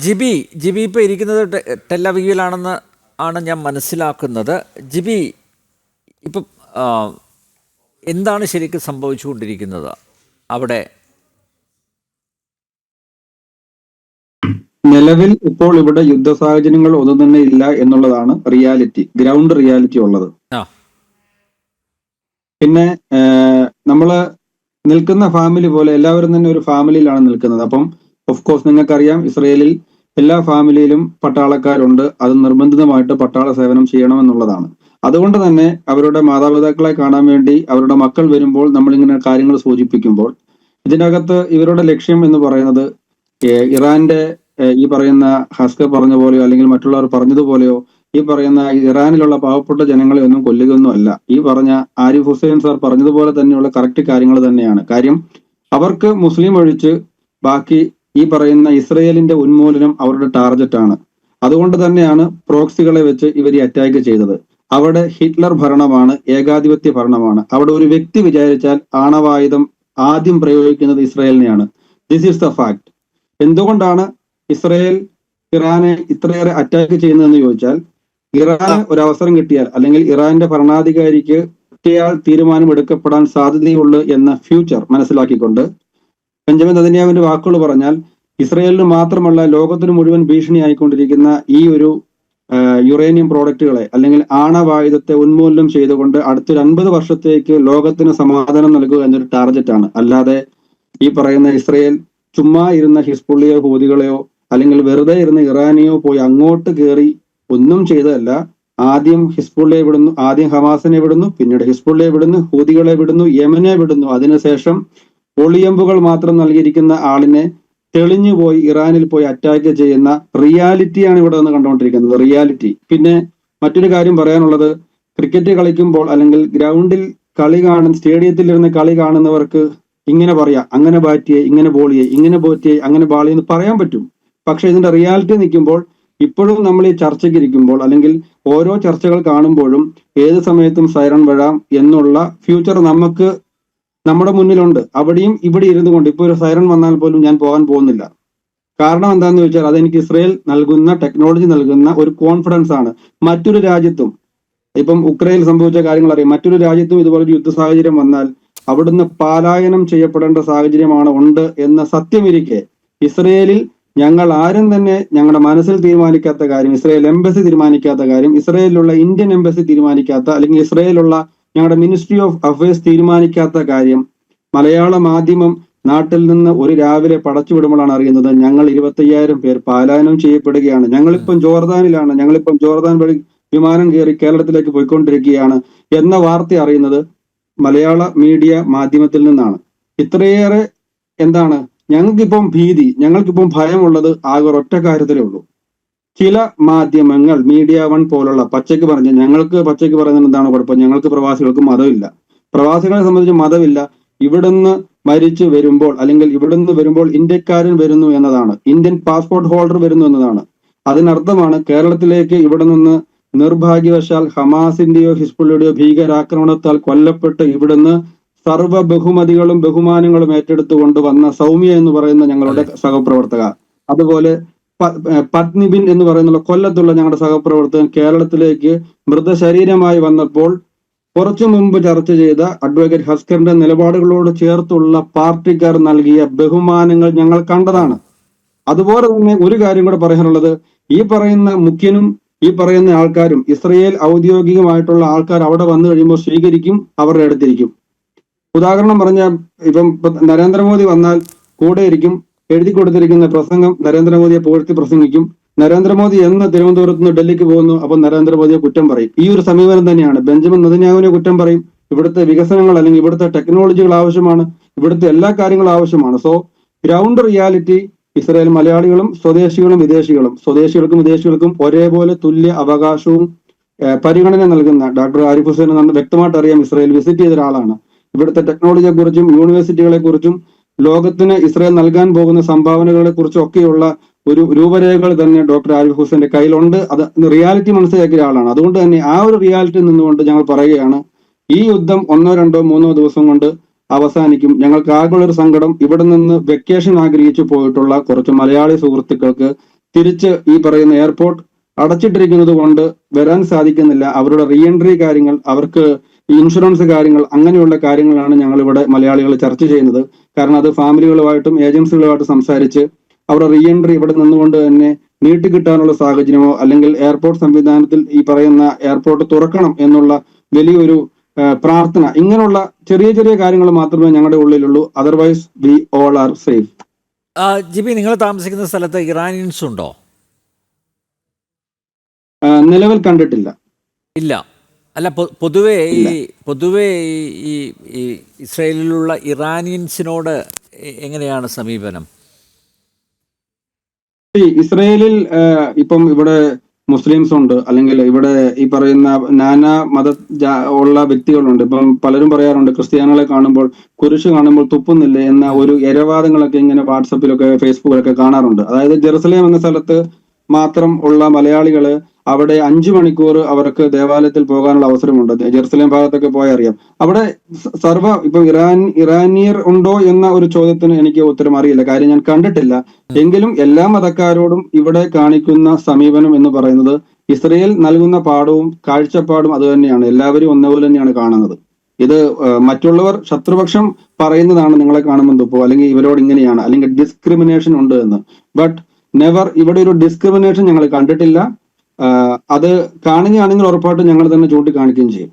GB GB ഇപ്പോൾ ഇരിക്കുന്നത് ടെല്ലവീവിലാണെന്ന് ആണ് ഞാൻ മനസ്സിലാക്കുന്നത്. ജിബി, ഇപ്പം എന്താണ് ശരിക്കും സംഭവിച്ചുകൊണ്ടിരിക്കുന്നത് അവിടെ? നിലവിൽ ഇപ്പോൾ ഇവിടെ യുദ്ധ സാഹചര്യങ്ങൾ ഒന്നും തന്നെ ഇല്ല എന്നുള്ളതാണ് റിയാലിറ്റി, ഗ്രൗണ്ട് റിയാലിറ്റി ഉള്ളത്. പിന്നെ നമ്മള് നിൽക്കുന്ന ഫാമിലി പോലെ എല്ലാവരും തന്നെ ഒരു ഫാമിലിയിലാണ് നിൽക്കുന്നത്. അപ്പം ഓഫ് കോഴ്സ് നിങ്ങൾക്കറിയാം, ഇസ്രയേലിൽ എല്ലാ ഫാമിലിയിലും പട്ടാളക്കാരുണ്ട്. അത് നിർബന്ധിതമായിട്ട് പട്ടാള സേവനം ചെയ്യണമെന്നുള്ളതാണ്. അതുകൊണ്ട് തന്നെ അവരുടെ മാതാപിതാക്കളെ കാണാൻ വേണ്ടി അവരുടെ മക്കൾ വരുമ്പോൾ നമ്മളിങ്ങനെ കാര്യങ്ങൾ സൂചിപ്പിക്കുമ്പോൾ ഇതിനകത്ത് ഇവരുടെ ലക്ഷ്യം എന്ന് പറയുന്നത് ഇറാന്റെ ഈ പറയുന്ന ഹസ്കർ പറഞ്ഞ പോലെയോ അല്ലെങ്കിൽ മറ്റുള്ളവർ പറഞ്ഞതുപോലെയോ ഈ പറയുന്ന ഇറാനിലുള്ള പാവപ്പെട്ട ജനങ്ങളെ ഒന്നും കൊല്ലുകയൊന്നും അല്ല. ഈ പറഞ്ഞ ആരിഫ് ഹുസൈൻ സാർ പറഞ്ഞതുപോലെ തന്നെയുള്ള കറക്റ്റ് കാര്യങ്ങൾ തന്നെയാണ്. കാര്യം അവർക്ക് മുസ്ലിം ഒഴിച്ച് ബാക്കി ഈ പറയുന്ന ഇസ്രയേലിന്റെ ഉന്മൂലനം അവരുടെ ടാർഗറ്റാണ്. അതുകൊണ്ട് തന്നെയാണ് പ്രോക്സികളെ വെച്ച് ഇവർ അറ്റാക്ക് ചെയ്തത്. അവിടെ ഹിറ്റ്ലർ ഭരണമാണ്, ഏകാധിപത്യ ഭരണമാണ്. അവിടെ ഒരു വ്യക്തി വിചാരിച്ചാൽ ആണവായുധം ആദ്യം പ്രയോഗിക്കുന്നത് ഇസ്രയേലിനെയാണ്. This is the fact. എന്തുകൊണ്ടാണ് ഇസ്രയേൽ ഇറാനെ ഇത്രയേറെ അറ്റാക്ക് ചെയ്യുന്നതെന്ന് ചോദിച്ചാൽ, ഇറാന് ഒരു അവസരം കിട്ടിയാൽ അല്ലെങ്കിൽ ഇറാന്റെ ഭരണാധികാരിക്ക് ഒറ്റയാൾ തീരുമാനം എടുക്കപ്പെടാൻ സാധ്യതയുള്ളൂ എന്ന ഫ്യൂച്ചർ മനസ്സിലാക്കിക്കൊണ്ട് ബെഞ്ചമിൻ നെതന്യാഹുവിന്റെ വാക്കുകൾ പറഞ്ഞാൽ ഇസ്രയേലിന് മാത്രമല്ല ലോകത്തിന് മുഴുവൻ ഭീഷണിയായിക്കൊണ്ടിരിക്കുന്ന ഈ ഒരു യുറേനിയം പ്രോഡക്റ്റുകളെ അല്ലെങ്കിൽ ആണവായുധത്തെ ഉന്മൂലനം ചെയ്തുകൊണ്ട് അടുത്തൊരു 50 വർഷത്തേക്ക് ലോകത്തിന് സമാധാനം നൽകുക എന്നൊരു ടാർഗറ്റാണ്. അല്ലാതെ ഈ പറയുന്ന ഇസ്രയേൽ ചുമ്മാ ഇരുന്ന ഹിസ്ബുള്ളിയോ ഹൂതികളെയോ അല്ലെങ്കിൽ വെറുതെ ഇരുന്ന ഇറാനെയോ പോയി അങ്ങോട്ട് കയറി ഒന്നും ചെയ്തതല്ല. ആദ്യം ഹിസ്ബുള്ളിയെ വിടുന്നു, ആദ്യം ഹമാസിനെ വിടുന്നു, പിന്നീട് ഹിസ്ബുള്ളിയെ വിടുന്നു, ഹൂതികളെ വിടുന്നു, യമനെ വിടുന്നു. അതിനുശേഷം ഒളിയമ്പുകൾ മാത്രം നൽകിയിരിക്കുന്ന ആളിനെ തെളിഞ്ഞു പോയി ഇറാനിൽ പോയി അറ്റാക്ക് ചെയ്യുന്ന റിയാലിറ്റിയാണ് ഇവിടെ നിന്ന് കണ്ടുകൊണ്ടിരിക്കുന്നത്, റിയാലിറ്റി. പിന്നെ മറ്റൊരു കാര്യം പറയാനുള്ളത്, ക്രിക്കറ്റ് കളിക്കുമ്പോൾ അല്ലെങ്കിൽ ഗ്രൗണ്ടിൽ കളി സ്റ്റേഡിയത്തിൽ ഇരുന്ന് കളി കാണുന്നവർക്ക് ഇങ്ങനെ പറയാം, അങ്ങനെ ബാറ്റ് ചെയ്യേ, ഇങ്ങനെ ബോൾ ചെയ്യേ, ഇങ്ങനെ ബാറ്റ് ചെയ്യേ, അങ്ങനെ ബാൾ ചെയ്യുന്നു പറയാൻ പറ്റും. പക്ഷെ ഇതിന്റെ റിയാലിറ്റി നിൽക്കുമ്പോൾ ഇപ്പോഴും നമ്മൾ ഈ ചർച്ചയ്ക്ക് ഇരിക്കുമ്പോൾ അല്ലെങ്കിൽ ഓരോ ചർച്ചകൾ കാണുമ്പോഴും ഏത് സമയത്തും സൈറൺ വരാം എന്നുള്ള ഫ്യൂച്ചർ നമുക്ക് നമ്മുടെ മുന്നിലുണ്ട്. അവിടെയും ഇവിടെ ഇരുന്നു കൊണ്ട് ഇപ്പൊ ഒരു സൈറൺ വന്നാൽ പോലും ഞാൻ പോകാൻ പോകുന്നില്ല. കാരണം എന്താണെന്ന് ചോദിച്ചാൽ അതെനിക്ക് ഇസ്രയേൽ നൽകുന്ന ടെക്നോളജി നൽകുന്ന ഒരു കോൺഫിഡൻസ് ആണ്. മറ്റൊരു രാജ്യത്തും ഇപ്പം ഉക്രൈനിൽ സംഭവിച്ച കാര്യങ്ങൾ അറിയാം. മറ്റൊരു രാജ്യത്തും ഇതുപോലൊരു യുദ്ധ സാഹചര്യം വന്നാൽ അവിടുന്ന് പലായനം ചെയ്യപ്പെടേണ്ട സാഹചര്യമാണ് ഉണ്ട് എന്ന സത്യമിരിക്കെ ഇസ്രയേലിൽ ഞങ്ങൾ ആരും തന്നെ ഞങ്ങളുടെ മനസ്സിൽ തീരുമാനിക്കാത്ത കാര്യം, ഇസ്രയേൽ എംബസി തീരുമാനിക്കാത്ത കാര്യം, ഇസ്രയേലിലുള്ള ഇന്ത്യൻ എംബസി തീരുമാനിക്കാത്ത അല്ലെങ്കിൽ ഇസ്രയേലുള്ള ഞങ്ങളുടെ മിനിസ്ട്രി ഓഫ് അഫയേഴ്സ് തീരുമാനിക്കാത്ത കാര്യം മലയാള മാധ്യമം നാട്ടിൽ നിന്ന് ഒരു രാവിലെ പടച്ചു വിടുമ്പോഴാണ് അറിയുന്നത് ഞങ്ങൾ 25,000 പേർ പലായനം ചെയ്യപ്പെടുകയാണ്. ഞങ്ങളിപ്പം ജോർദാനിലാണ്, ഞങ്ങളിപ്പം ജോർദാൻ വഴി വിമാനം കയറി കേരളത്തിലേക്ക് പോയിക്കൊണ്ടിരിക്കുകയാണ് എന്ന വാർത്ത അറിയുന്നത് മലയാള മീഡിയ മാധ്യമത്തിൽ നിന്നാണ്. ഇത്രയേറെ എന്താണ് ഞങ്ങൾക്കിപ്പം ഭീതി, ഞങ്ങൾക്കിപ്പം ഭയമുള്ളത് ആകെ ഒറ്റ കാര്യത്തിലേ ഉള്ളൂ. ചില മാധ്യമങ്ങൾ മീഡിയ വൺ പോലുള്ള പച്ചയ്ക്ക് പറഞ്ഞ് ഞങ്ങൾക്ക് പച്ചയ്ക്ക് പറയുന്നത് എന്താണ് കുഴപ്പം, ഞങ്ങൾക്ക് പ്രവാസികൾക്ക് മതമില്ല. പ്രവാസികളെ സംബന്ധിച്ച് മതമില്ല. ഇവിടുന്ന് മരിച്ചു വരുമ്പോൾ അല്ലെങ്കിൽ ഇവിടുന്ന് വരുമ്പോൾ ഇന്ത്യക്കാരൻ വരുന്നു എന്നതാണ്, ഇന്ത്യൻ പാസ്പോർട്ട് ഹോൾഡർ വരുന്നു എന്നതാണ്. അതിനർത്ഥമാണ് കേരളത്തിലേക്ക് ഇവിടെ നിന്ന് നിർഭാഗ്യവശാൽ ഹമാസിന്റെയോ ഹിസ്ബുള്ളിയുടെയോ ഭീകരാക്രമണത്താൽ കൊല്ലപ്പെട്ട് ഇവിടുന്ന് സർവ്വ ബഹുമതികളും ബഹുമാനങ്ങളും ഏറ്റെടുത്തുകൊണ്ട് വന്ന സൗമ്യ എന്ന് പറയുന്ന ഞങ്ങളുടെ സഹപ്രവർത്തക, അതുപോലെ പത്നിബിൻ എന്ന് പറയുന്ന കൊല്ലത്തുള്ള ഞങ്ങളുടെ സഹപ്രവർത്തകൻ കേരളത്തിലേക്ക് മൃതശരീരമായി വന്നപ്പോൾ കുറച്ചു മുമ്പ് ചർച്ച ചെയ്ത അഡ്വക്കേറ്റ് ഹസ്കറിന്റെ നിലപാടുകളോട് ചേർത്തുള്ള പാർട്ടിക്കാർ നൽകിയ ബഹുമാനങ്ങൾ ഞങ്ങൾ കണ്ടതാണ്. അതുപോലെ തന്നെ ഒരു കാര്യം കൂടെ പറയാനുള്ളത്, ഈ പറയുന്ന മുഖ്യനും ഈ പറയുന്ന ആൾക്കാരും ഇസ്രയേൽ ഔദ്യോഗികമായിട്ടുള്ള ആൾക്കാർ അവിടെ വന്നു കഴിയുമ്പോൾ സ്വീകരിക്കും, അവരുടെ അടുത്തിരിക്കും. ഉദാഹരണം പറഞ്ഞാൽ ഇപ്പം നരേന്ദ്രമോദി വന്നാൽ കൂടെ ഇരിക്കും, എഴുതി കൊടുത്തിരിക്കുന്ന പ്രസംഗം നരേന്ദ്രമോദിയെ പുകഴ്ത്തി പ്രസംഗിക്കും. നരേന്ദ്രമോദി എന്ന് തിരുവനന്തപുരത്ത് നിന്ന് ഡൽഹിക്ക് പോകുന്നു, അപ്പൊ നരേന്ദ്രമോദിയെ കുറ്റം പറയും. ഈ ഒരു സമീപനം തന്നെയാണ്. ബെഞ്ചമിൻ നെതന്യാഹുവിനെ കുറ്റം പറയും. ഇവിടുത്തെ വികസനങ്ങൾ അല്ലെങ്കിൽ ഇവിടുത്തെ ടെക്നോളജികൾ ആവശ്യമാണ്, ഇവിടുത്തെ എല്ലാ കാര്യങ്ങളും ആവശ്യമാണ്. സോ ഗ്രൗണ്ട് റിയാലിറ്റി ഇസ്രായേൽ മലയാളികളും സ്വദേശികളും സ്വദേശികൾക്കും വിദേശികൾക്കും ഒരേപോലെ തുല്യ അവകാശവും പരിഗണന നൽകുന്ന ഡോക്ടർ ആരിഫ് ഹുസൈൻ എന്ന് വ്യക്തമായിട്ട് അറിയാം. ഇസ്രായേൽ വിസിറ്റ് ചെയ്ത ഒരാളാണ്. ഇവിടുത്തെ ടെക്നോളജിയെ കുറിച്ചും യൂണിവേഴ്സിറ്റികളെ കുറിച്ചും ലോകത്തിന് ഇസ്രായേൽ നൽകാൻ പോകുന്ന സംഭാവനകളെ കുറിച്ചും ഒക്കെയുള്ള ഒരു രൂപരേഖകൾ തന്നെ ഡോക്ടർ ആരിഫ് ഹുസൈന്റെ കയ്യിലുണ്ട്. അത് റിയാലിറ്റി മനസ്സിലാക്കിയ ആളാണ്. അതുകൊണ്ട് തന്നെ ആ ഒരു റിയാലിറ്റി നിന്നുകൊണ്ട് ഞങ്ങൾ പറയുകയാണ്, ഈ യുദ്ധം 1, 2, 3 ദിവസം കൊണ്ട് അവസാനിക്കും. ഞങ്ങൾക്ക് ആകെയുള്ളൊരു സങ്കടം, ഇവിടെ നിന്ന് വെക്കേഷൻ ആഗ്രഹിച്ചു പോയിട്ടുള്ള കുറച്ച് മലയാളി സുഹൃത്തുക്കൾക്ക് തിരിച്ച് ഈ പറയുന്ന എയർപോർട്ട് അടച്ചിട്ടിരിക്കുന്നത് കൊണ്ട് വരാൻ സാധിക്കുന്നില്ല. അവരുടെ റീ എൻട്രി കാര്യങ്ങൾ, അവർക്ക് ഇൻഷുറൻസ് കാര്യങ്ങൾ, അങ്ങനെയുള്ള കാര്യങ്ങളാണ് ഞങ്ങൾ ഇവിടെ മലയാളികൾ ചർച്ച ചെയ്യുന്നത്. കാരണം അത് ഫാമിലികളുമായിട്ടും ഏജൻസികളുമായിട്ടും സംസാരിച്ച് അവരുടെ റീ എൻട്രി ഇവിടെ നിന്നുകൊണ്ട് തന്നെ നീട്ടിക്കിട്ടാനുള്ള സാഹചര്യമോ അല്ലെങ്കിൽ എയർപോർട്ട് സംവിധാനത്തിൽ ഈ പറയുന്ന എയർപോർട്ട് തുറക്കണം എന്നുള്ള വലിയൊരു പ്രാർത്ഥന, ഇങ്ങനെയുള്ള ചെറിയ ചെറിയ കാര്യങ്ങൾ മാത്രമേ ഞങ്ങളുടെ ഉള്ളിലുള്ളൂ. Otherwise we all are safe. GB, നിങ്ങൾ താമസിക്കുന്ന സ്ഥലത്ത് ഇറാനിയൻസ് ഉണ്ടോ? നിലവിൽ കണ്ടിട്ടില്ല. ഇല്ല. അല്ല, പൊതുവേ ഈ ഇസ്രയേലിലുള്ള ഇറാനിയൻസിനോട് എങ്ങനെയാണ് സമീപനം? ഇസ്രയേലിൽ ഇപ്പം ഇവിടെ മുസ്ലിംസ് ഉണ്ട്, അല്ലെങ്കിൽ ഇവിടെ ഈ പറയുന്ന നാനാ മത ഉള്ള വ്യക്തികളുണ്ട്. ഇപ്പം പലരും പറയാറുണ്ട് ക്രിസ്ത്യാനികളെ കാണുമ്പോൾ, കുരിശ് കാണുമ്പോൾ തുപ്പുന്നില്ലേ എന്ന ഒരു ഇരവാദങ്ങളൊക്കെ ഇങ്ങനെ വാട്സപ്പിലൊക്കെ ഫേസ്ബുക്കിലൊക്കെ കാണാറുണ്ട്. അതായത് ജെറുസലേം എന്ന സ്ഥലത്ത് മാത്രം ഉള്ള മലയാളികള് അവിടെ 5 മണിക്കൂർ അവർക്ക് ദേവാലയത്തിൽ പോകാനുള്ള അവസരമുണ്ട്. ജെറുസലേം ഭാഗത്തൊക്കെ പോയാൽ അറിയാം. അവിടെ ഇപ്പൊ ഇറാനിയർ ഉണ്ടോ എന്ന ഒരു ചോദ്യത്തിന് എനിക്ക് ഉത്തരം അറിയില്ല, കാര്യം ഞാൻ കണ്ടിട്ടില്ല. എങ്കിലും എല്ലാ മതക്കാരോടും ഇവിടെ കാണിക്കുന്ന സമീപനം എന്ന് പറയുന്നത് ഇസ്രയേൽ നൽകുന്ന പാഠവും കാഴ്ചപ്പാടും അത് തന്നെയാണ്. എല്ലാവരും ഒന്നുപോലെ തന്നെയാണ് കാണുന്നത്. ഇത് മറ്റുള്ളവർ ശത്രുപക്ഷം പറയുന്നതാണ് നിങ്ങളെ കാണുമ്പോൾ തുപ്പോ, അല്ലെങ്കിൽ ഇവരോട് ഇങ്ങനെയാണ്, അല്ലെങ്കിൽ ഡിസ്ക്രിമിനേഷൻ ഉണ്ട് എന്ന്. ബട്ട് നെവർ, ഇവിടെ ഒരു ഡിസ്ക്രിമിനേഷൻ ഞങ്ങൾ കണ്ടിട്ടില്ല. അത് കാണുകയാണെങ്കിൽ ഉറപ്പായിട്ടും ഞങ്ങൾ തന്നെ ചൂണ്ടിക്കാണിക്കുകയും ചെയ്യും.